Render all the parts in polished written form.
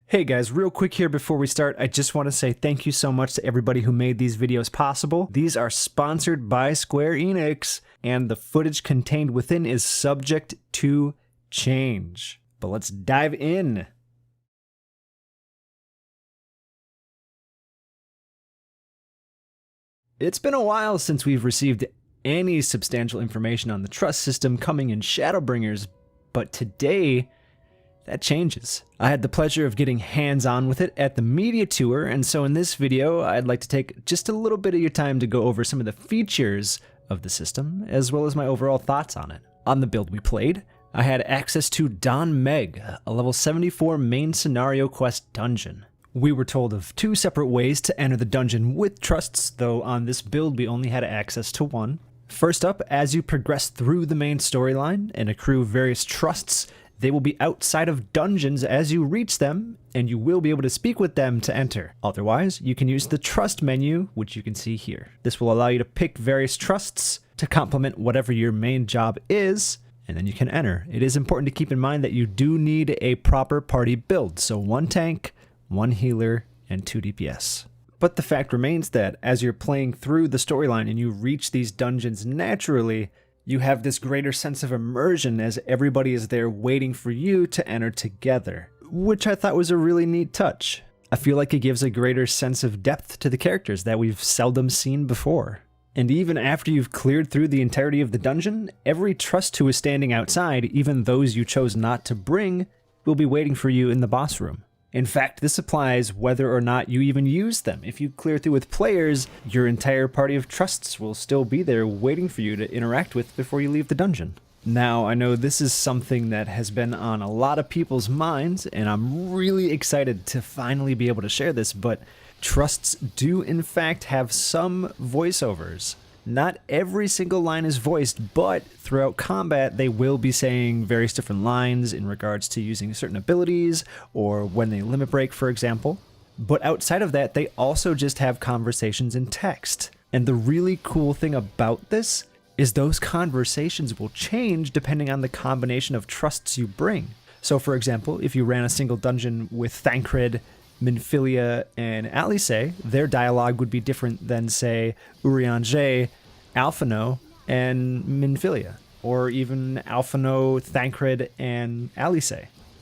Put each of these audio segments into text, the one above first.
Hey guys, real quick here before we start, I just want to say thank you so much to everybody who made these videos possible. These are sponsored by Square Enix, and the footage contained within is subject to change. But let's dive in. It's been a while since we've received any substantial information on the trust system coming in Shadowbringers, but today, that changes. I had the pleasure of getting hands-on with it at the media tour, and so in this video, I'd like to take just a little bit of your time to go over some of the features of the system, as well as my overall thoughts on it. On the build we played, I had access to Don Meg, a level 74 main scenario quest dungeon. We were told of 2 separate ways to enter the dungeon with trusts, though on this build we only had access to one. First up, as you progress through the main storyline and accrue various trusts, they will be outside of dungeons as you reach them, and you will be able to speak with them to enter. Otherwise, you can use the trust menu, which you can see here. This will allow you to pick various trusts to complement whatever your main job is, and then you can enter. It is important to keep in mind that you do need a proper party build, so 1 tank, 1 healer, and 2 DPS. But the fact remains that as you're playing through the storyline and you reach these dungeons naturally, you have this greater sense of immersion as everybody is there waiting for you to enter together, which I thought was a really neat touch. I feel like it gives a greater sense of depth to the characters that we've seldom seen before. And even after you've cleared through the entirety of the dungeon, every trust who is standing outside, even those you chose not to bring, will be waiting for you in the boss room. In fact, this applies whether or not you even use them. If you clear through with players, your entire party of trusts will still be there waiting for you to interact with before you leave the dungeon. Now, I know this is something that has been on a lot of people's minds, and I'm really excited to finally be able to share this, but trusts do in fact have some voiceovers. Not every single line is voiced, but throughout combat they will be saying various different lines in regards to using certain abilities or when they limit break, for example. But outside of that, they also just have conversations in text. And the really cool thing about this is those conversations will change depending on the combination of trusts you bring. So for example, if you ran a single dungeon with Thancred, Minfilia, and Alice, their dialogue would be different than, say, Urianger, Alphino, and Minfilia, or even Alphino, Thancred, and Alice.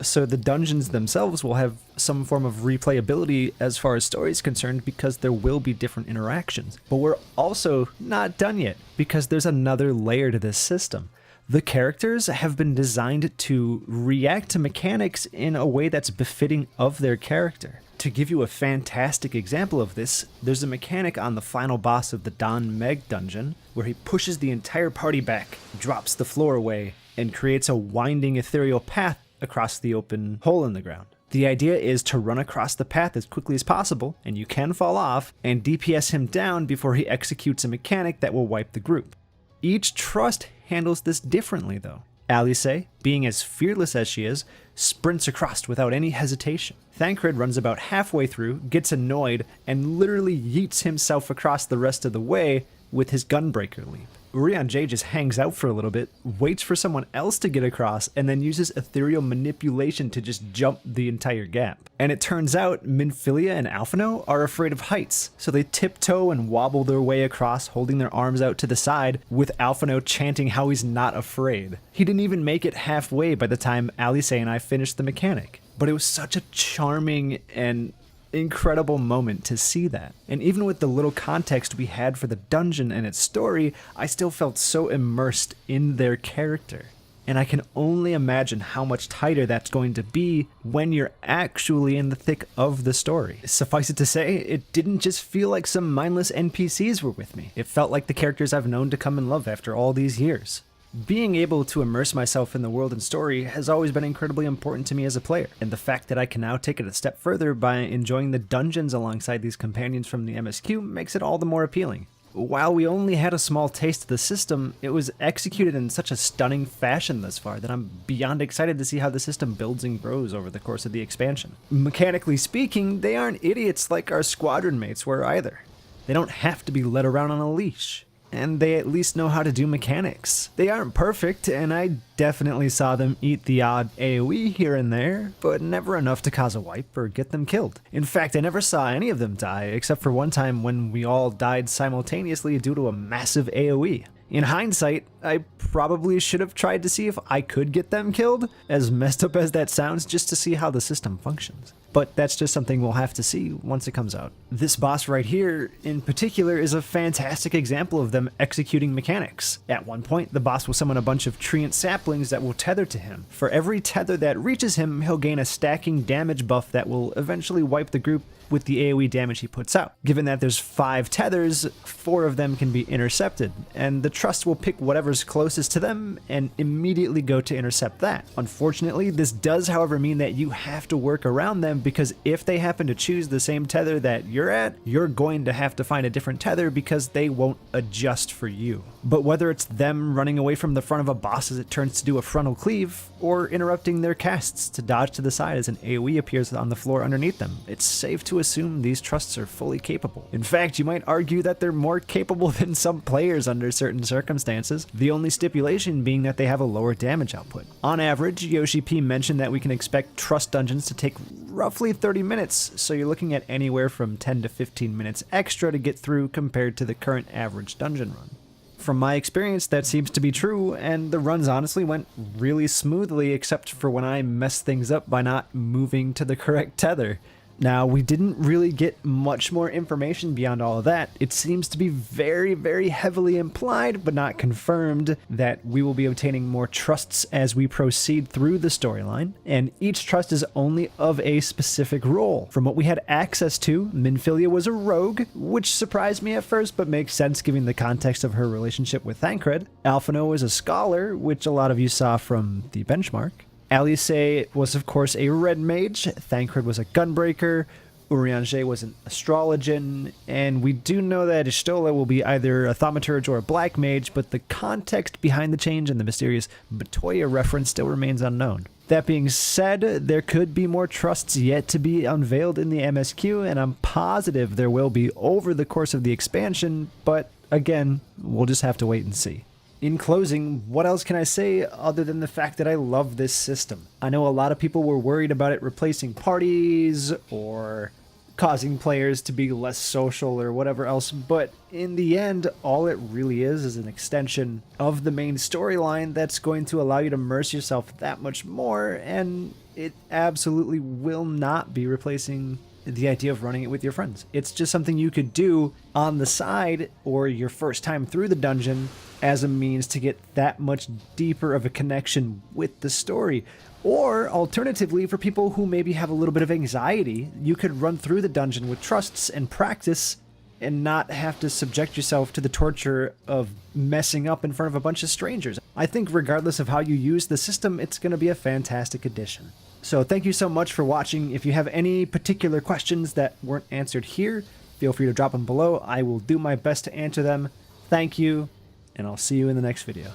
So the dungeons themselves will have some form of replayability as far as story is concerned because there will be different interactions. But we're also not done yet because there's another layer to this system. The characters have been designed to react to mechanics in a way that's befitting of their character. To give you a fantastic example of this, there's a mechanic on the final boss of the Don Meg dungeon where he pushes the entire party back, drops the floor away, and creates a winding ethereal path across the open hole in the ground. The idea is to run across the path as quickly as possible, and you can fall off, and DPS him down before he executes a mechanic that will wipe the group. Each trust handles this differently though. Alice, being as fearless as she is, sprints across without any hesitation. Thancred runs about halfway through, gets annoyed, and literally yeets himself across the rest of the way with his gunbreaker leap. Urianger just hangs out for a little bit, waits for someone else to get across, and then uses ethereal manipulation to just jump the entire gap. And it turns out Minfilia and Alphino are afraid of heights, so they tiptoe and wobble their way across, holding their arms out to the side, with Alphino chanting how he's not afraid. He didn't even make it halfway by the time Alice and I finished the mechanic. But it was such a charming and incredible moment to see that. And even with the little context we had for the dungeon and its story, I still felt so immersed in their character. And I can only imagine how much tighter that's going to be when you're actually in the thick of the story. Suffice it to say, it didn't just feel like some mindless NPCs were with me. It felt like the characters I've known to come and love after all these years. Being able to immerse myself in the world and story has always been incredibly important to me as a player, and the fact that I can now take it a step further by enjoying the dungeons alongside these companions from the MSQ makes it all the more appealing. While we only had a small taste of the system, it was executed in such a stunning fashion thus far that I'm beyond excited to see how the system builds and grows over the course of the expansion. Mechanically speaking, they aren't idiots like our squadron mates were either. They don't have to be led around on a leash. and they at least know how to do mechanics. They aren't perfect, and I definitely saw them eat the odd AoE here and there, but never enough to cause a wipe or get them killed. In fact, I never saw any of them die, except for one time when we all died simultaneously due to a massive AoE. In hindsight, I probably should have tried to see if I could get them killed, as messed up as that sounds, just to see how the system functions. But that's just something we'll have to see once it comes out. This boss right here, in particular, is a fantastic example of them executing mechanics. At one point, the boss will summon a bunch of treant saplings that will tether to him. For every tether that reaches him, he'll gain a stacking damage buff that will eventually wipe the group with the AoE damage he puts out. Given that there's 5 tethers, 4 of them can be intercepted, and the Trust will pick whatever's closest to them and immediately go to intercept that. Unfortunately, this does, however, mean that you have to work around them, because if they happen to choose the same tether that you're at, you're going to have to find a different tether because they won't adjust for you. But whether it's them running away from the front of a boss as it turns to do a frontal cleave, or interrupting their casts to dodge to the side as an AoE appears on the floor underneath them, it's safe to assume these Trusts are fully capable. In fact, you might argue that they're more capable than some players under certain circumstances, the only stipulation being that they have a lower damage output. On average, Yoshi P mentioned that we can expect Trust dungeons to take roughly 30 minutes, so you're looking at anywhere from 10 to 15 minutes extra to get through compared to the current average dungeon run. From my experience, that seems to be true, and the runs honestly went really smoothly except for when I messed things up by not moving to the correct tether. Now, we didn't really get much more information beyond all of that. It seems to be very, very heavily implied, but not confirmed, that we will be obtaining more trusts as we proceed through the storyline, and each trust is only of a specific role. From what we had access to, Minfilia was a rogue, which surprised me at first, but makes sense given the context of her relationship with Thancred. Alphino is a scholar, which a lot of you saw from the benchmark. Alice was, of course, a red mage, Thancred was a gunbreaker, Urianger was an astrologian, and we do know that Ishtola will be either a thaumaturge or a black mage, but the context behind the change and the mysterious Batoya reference still remains unknown. That being said, there could be more trusts yet to be unveiled in the MSQ, and I'm positive there will be over the course of the expansion, but again, we'll just have to wait and see. In closing, what else can I say other than the fact that I love this system? I know a lot of people were worried about it replacing parties or causing players to be less social or whatever else, but in the end, all it really is an extension of the main storyline that's going to allow you to immerse yourself that much more, and it absolutely will not be replacing the idea of running it with your friends. It's just something you could do on the side or your first time through the dungeon as a means to get that much deeper of a connection with the story. Or alternatively, for people who maybe have a little bit of anxiety, you could run through the dungeon with trusts and practice and not have to subject yourself to the torture of messing up in front of a bunch of strangers. I think regardless of how you use the system, it's going to be a fantastic addition. So thank you so much for watching. If you have any particular questions that weren't answered here, feel free to drop them below. I will do my best to answer them. Thank you, and I'll see you in the next video.